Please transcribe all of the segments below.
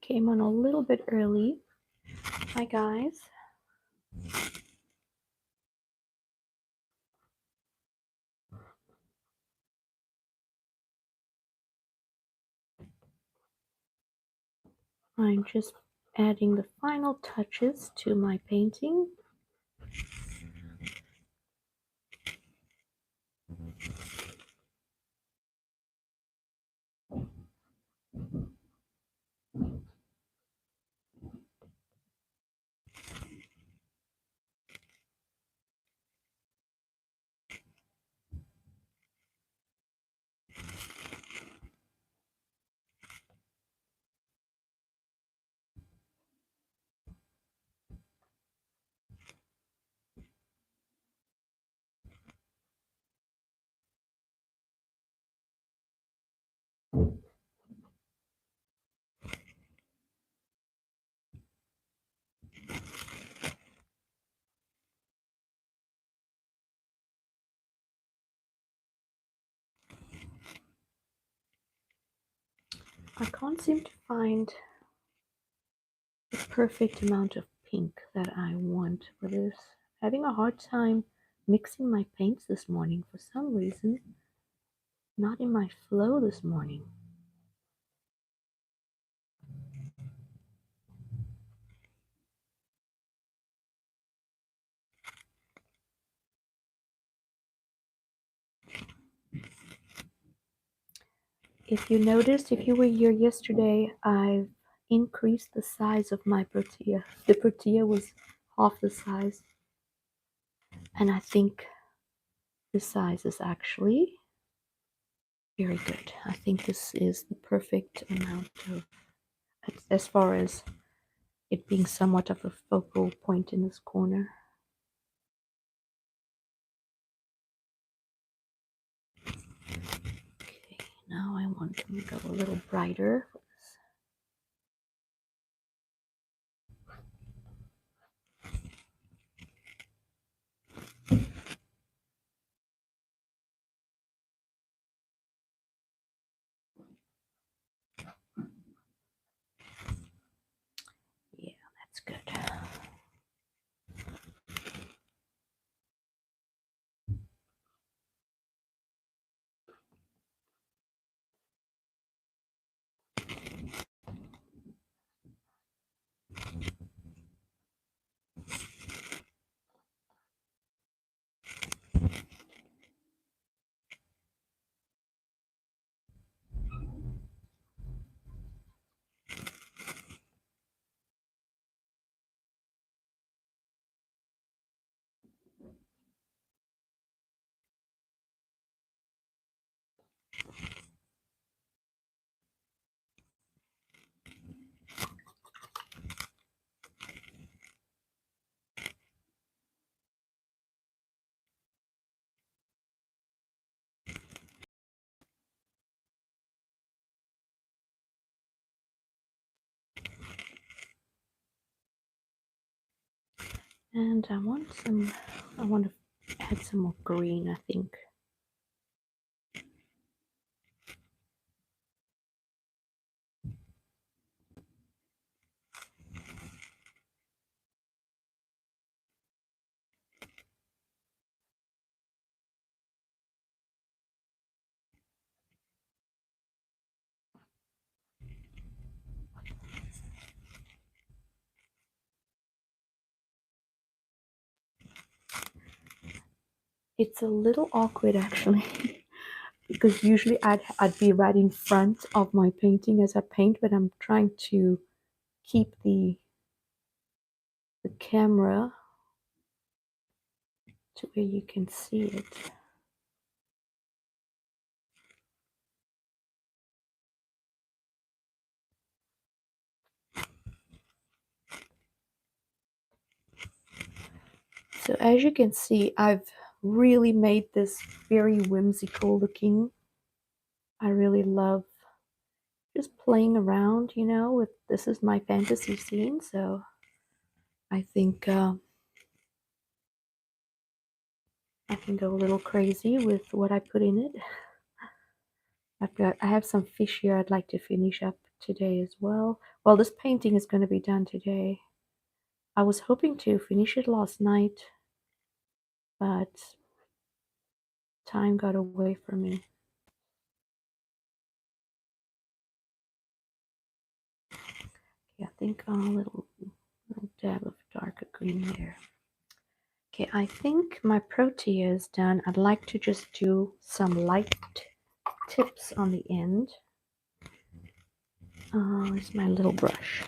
came on a little bit early. Hi guys. I'm just adding the final touches to my painting. I can't seem to find the perfect amount of pink that I want for this. Having a hard time mixing my paints this morning for some reason. Not in my flow this morning. If you noticed, if you were here yesterday, I've increased the size of my protea. The protea was half the size, and I think the size is actually very good. I think this is the perfect amount of, as far as it being somewhat of a focal point in this corner. Okay, now I want to go a little brighter. Yeah, that's good. And I want to add some more green, I think. It's a little awkward actually, because usually I'd be right in front of my painting as I paint, but I'm trying to keep the camera to where you can see it. So as you can see, I've really made this very whimsical looking. I really love just playing around, you know, with this is my fantasy scene, so I think I can go a little crazy with what I put in it. I have some fish here I'd like to finish up today as well. Well, this painting is going to be done today. I was hoping to finish it last night, but time got away from me. Yeah, I think a little dab of darker green there. Okay, I think my protea is done. I'd like to just do some light tips on the end. Here's my little brush.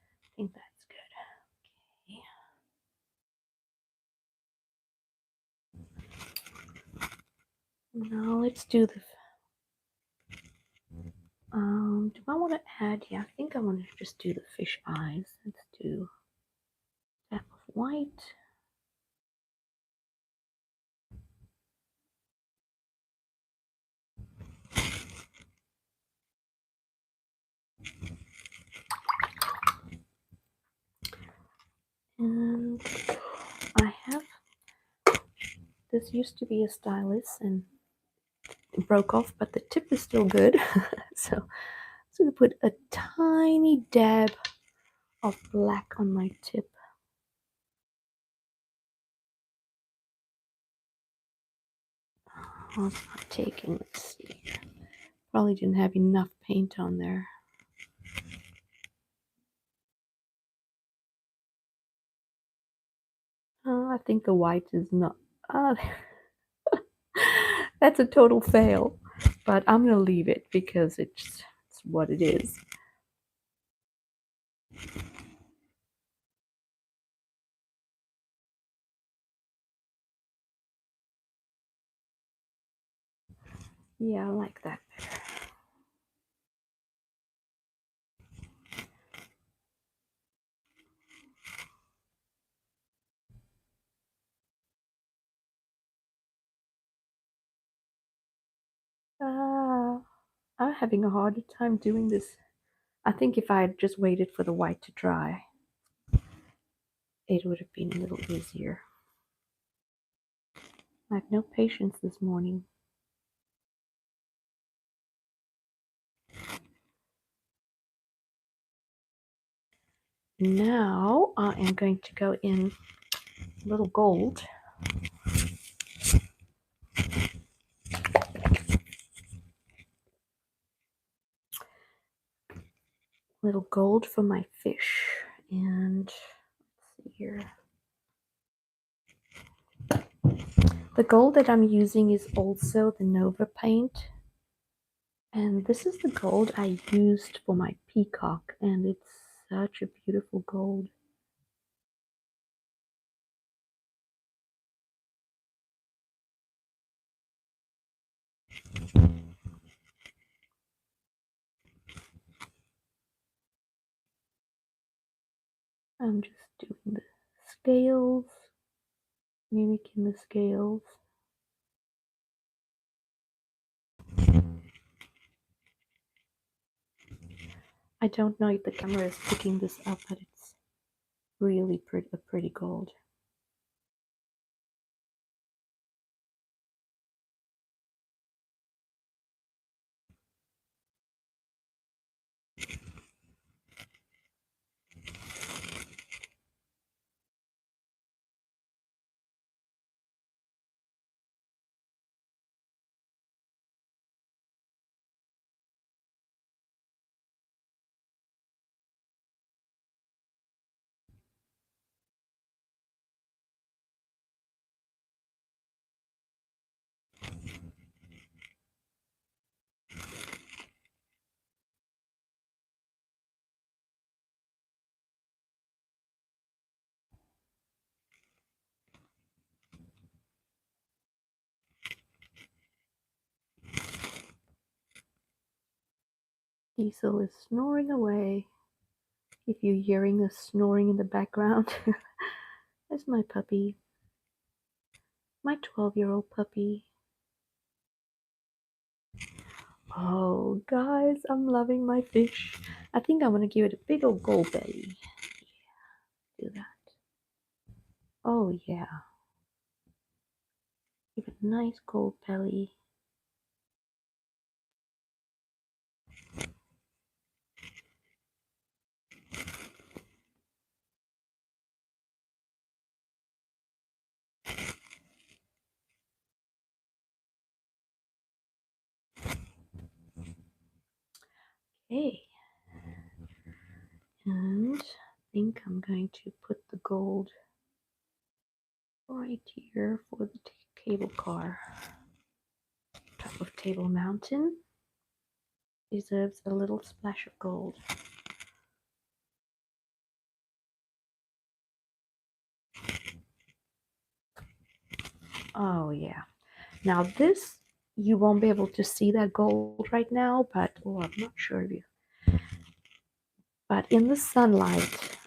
I think that's good. Okay. Now let's do the. Do I want to add? Yeah, I think I want to just do the fish eyes. Let's do that of white. And I have, this used to be a stylus and it broke off, but the tip is still good. So I'm going to put a tiny dab of black on my tip. Oh, it's not taking, let's see. Probably didn't have enough paint on there. I think the white is not, that's a total fail, but I'm gonna leave it because it's what it is. Yeah, I like that better. I'm having a harder time doing this. I think if I had just waited for the white to dry, it would have been a little easier. I have no patience this morning. Now I am going to go in a little gold. Little gold for my fish. And let's see here. The gold that I'm using is also the Nova paint. And this is the gold I used for my peacock, and it's such a beautiful gold. I'm just doing the scales, mimicking the scales. I don't know if the camera is picking this up, but it's really a pretty gold. Diesel is snoring away. If you're hearing the snoring in the background, that's my puppy, my 12-year-old puppy. Oh, guys, I'm loving my fish. I think I'm going to give it a big old gold belly. Do that. Oh, yeah. Give it a nice gold belly. Okay. And I think I'm going to put the gold right here for the cable car. Top of Table Mountain deserves a little splash of gold. Oh, yeah. Now this, you won't be able to see that gold right now, but, oh, I'm not sure if you, but in the sunlight,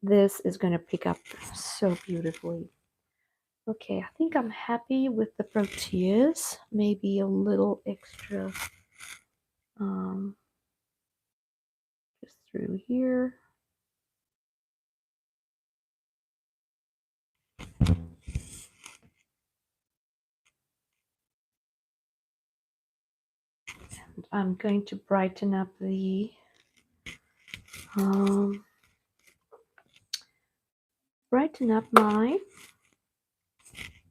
this is going to pick up so beautifully. Okay, I think I'm happy with the proteas. Maybe a little extra just through here. And I'm going to brighten up the my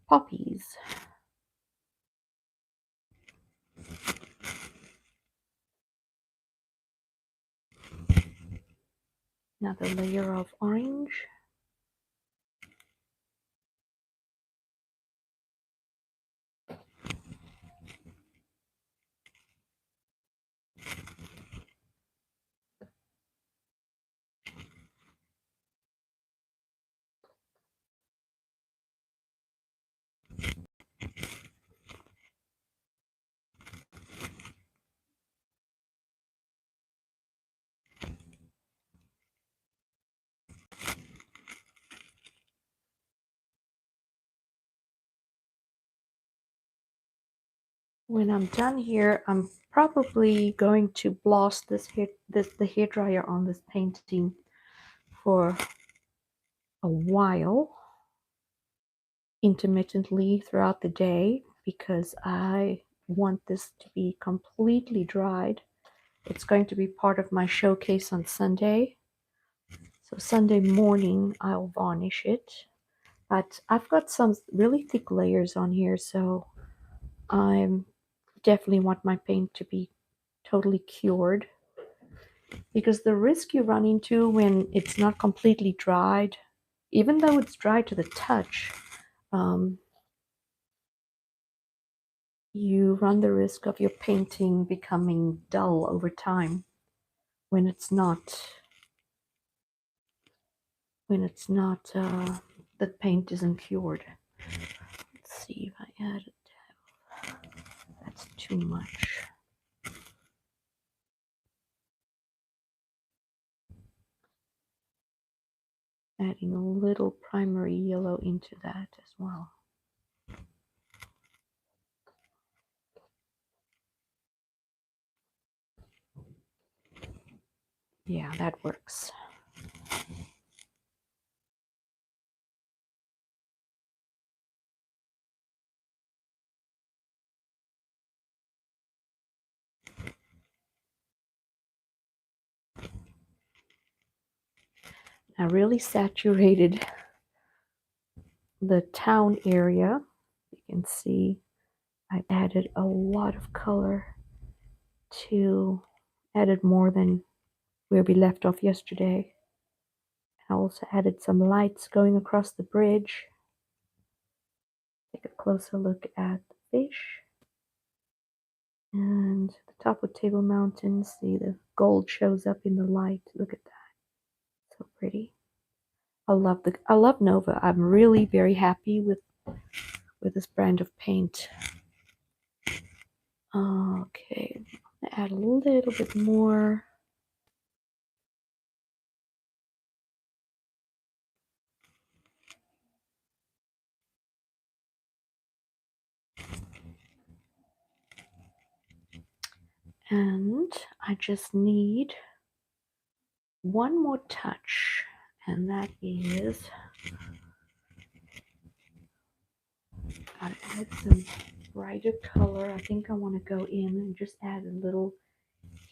poppies. Another layer of orange. When I'm done here, I'm probably going to blast the hair dryer on this painting for a while, intermittently throughout the day, because I want this to be completely dried. It's going to be part of my showcase on Sunday. So Sunday morning, I'll varnish it. But I've got some really thick layers on here, so I'm definitely want my paint to be totally cured, because the risk you run into when it's not completely dried, even though it's dry to the touch, you run the risk of your painting becoming dull over time when it's not the paint isn't cured. Let's see if I add it. That's too much. Adding a little primary yellow into that as well. Yeah, that works. I really saturated the town area. You can see I added a lot of color to, added more than where we left off yesterday. I also added some lights going across the bridge. Take a closer look at the fish. And the top of Table Mountain, see the gold shows up in the light. Look at that. So pretty. I love Nova. I'm really very happy with this brand of paint. Okay, I'm to add a little bit more. And I just need one more touch, and that is, gotta add some brighter color. I think I want to go in and just add a little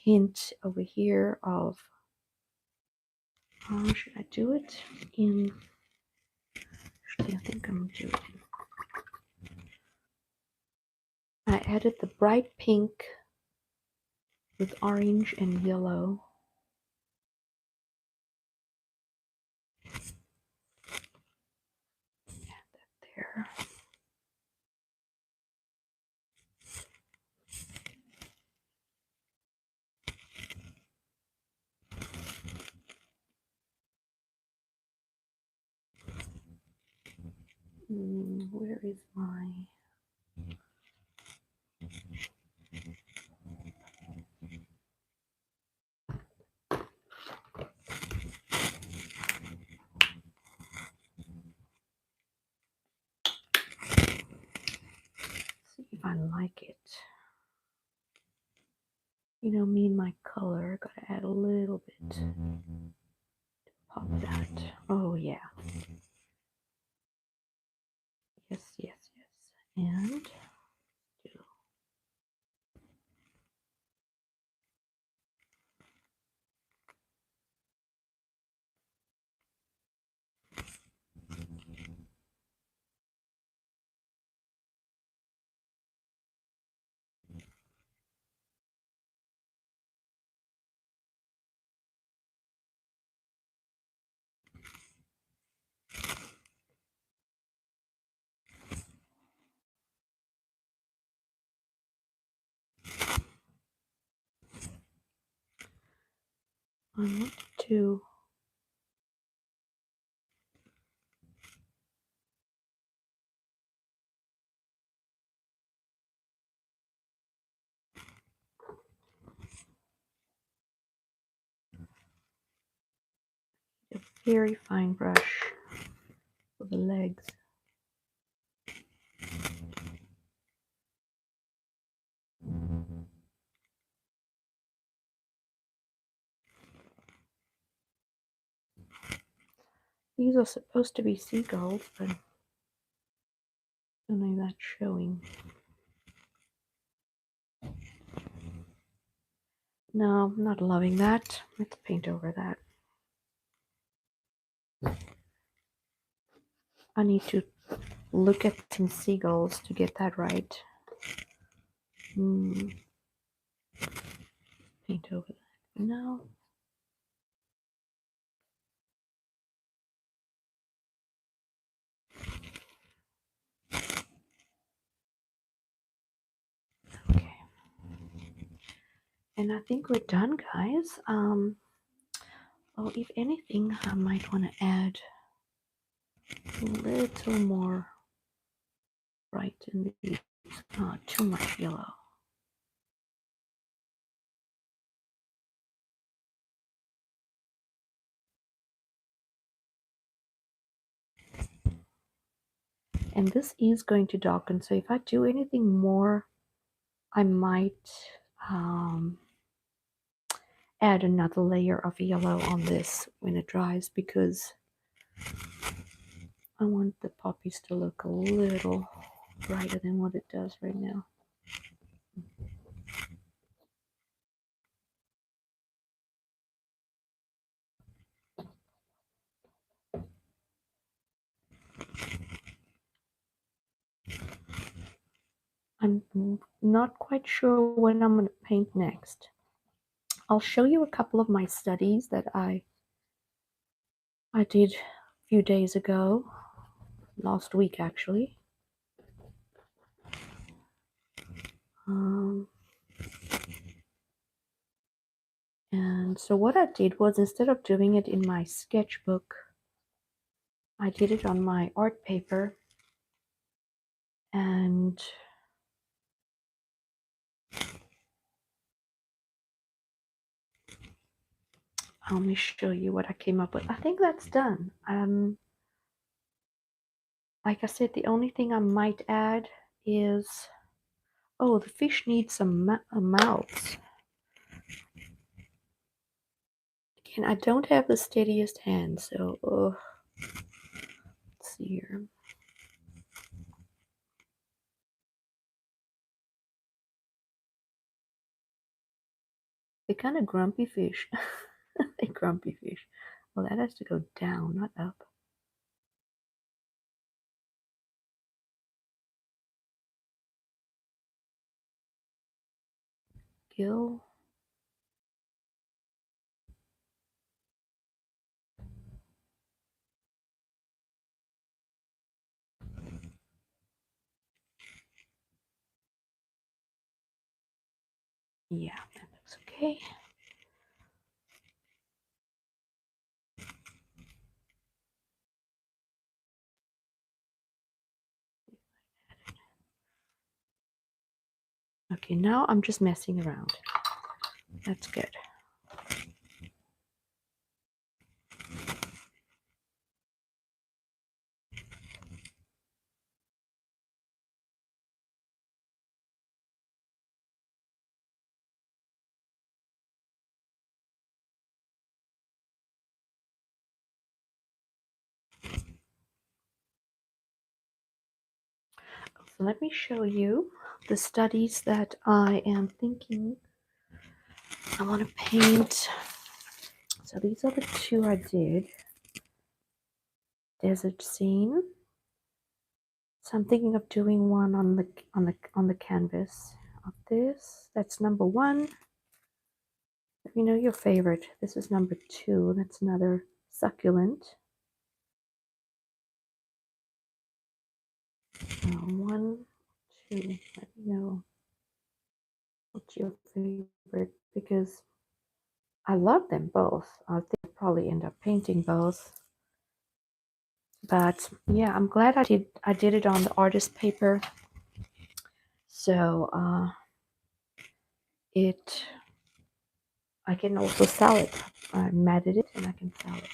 hint over here of, should I do it in, actually I think I'm going to do it. I added the bright pink with orange and yellow. Add that there. Where is my... See if I like it. You know, me and my color, gotta add a little bit to pop that. Oh yeah. Yes, yes, yes. And do. I want to a very fine brush for the legs. These are supposed to be seagulls, but I don't know that's showing. No, I'm not loving that. Let's paint over that. I need to look at some seagulls to get that right. Paint over that. No. Okay. And I think we're done, guys. Oh, if anything, I might want to add a little more bright in these. Not too much yellow. And this is going to darken, so if I do anything more, I might add another layer of yellow on this when it dries, because I want the poppies to look a little brighter than what it does right now. I'm not quite sure what I'm going to paint next. I'll show you a couple of my studies that I did a few days ago, last week actually. And so what I did was, instead of doing it in my sketchbook, I did it on my art paper, and Let me show you what I came up with. I think that's done. Like I said, the only thing I might add is, oh, the fish needs some mouths. Again, I don't have the steadiest hand, so let's see here. They're kind of grumpy fish. They're grumpy fish. Well, that has to go down, not up. Gill. Yeah, that looks okay. Okay, now I'm just messing around. That's good. So let me show you the studies that I am thinking I want to paint. So these are the two I did. Desert scene. So I'm thinking of doing one on the canvas of this. That's number 1. Let me know your favorite. This is number 2. That's another succulent. 1, 2. Let me know what's your favorite, because I love them both. I think I'll probably end up painting both. But yeah, I'm glad I did it on the artist paper. So I can also sell it. I matted it and I can sell it.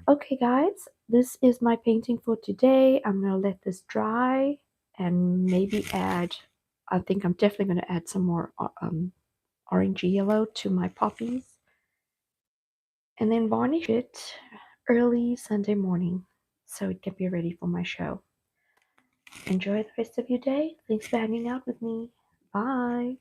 Okay, guys, this is my painting for today. I'm gonna let this dry and maybe add. I think I'm definitely gonna add some more orangey yellow to my poppies, and then varnish it early Sunday morning so it can be ready for my show. Enjoy the rest of your day. Thanks for hanging out with me. Bye.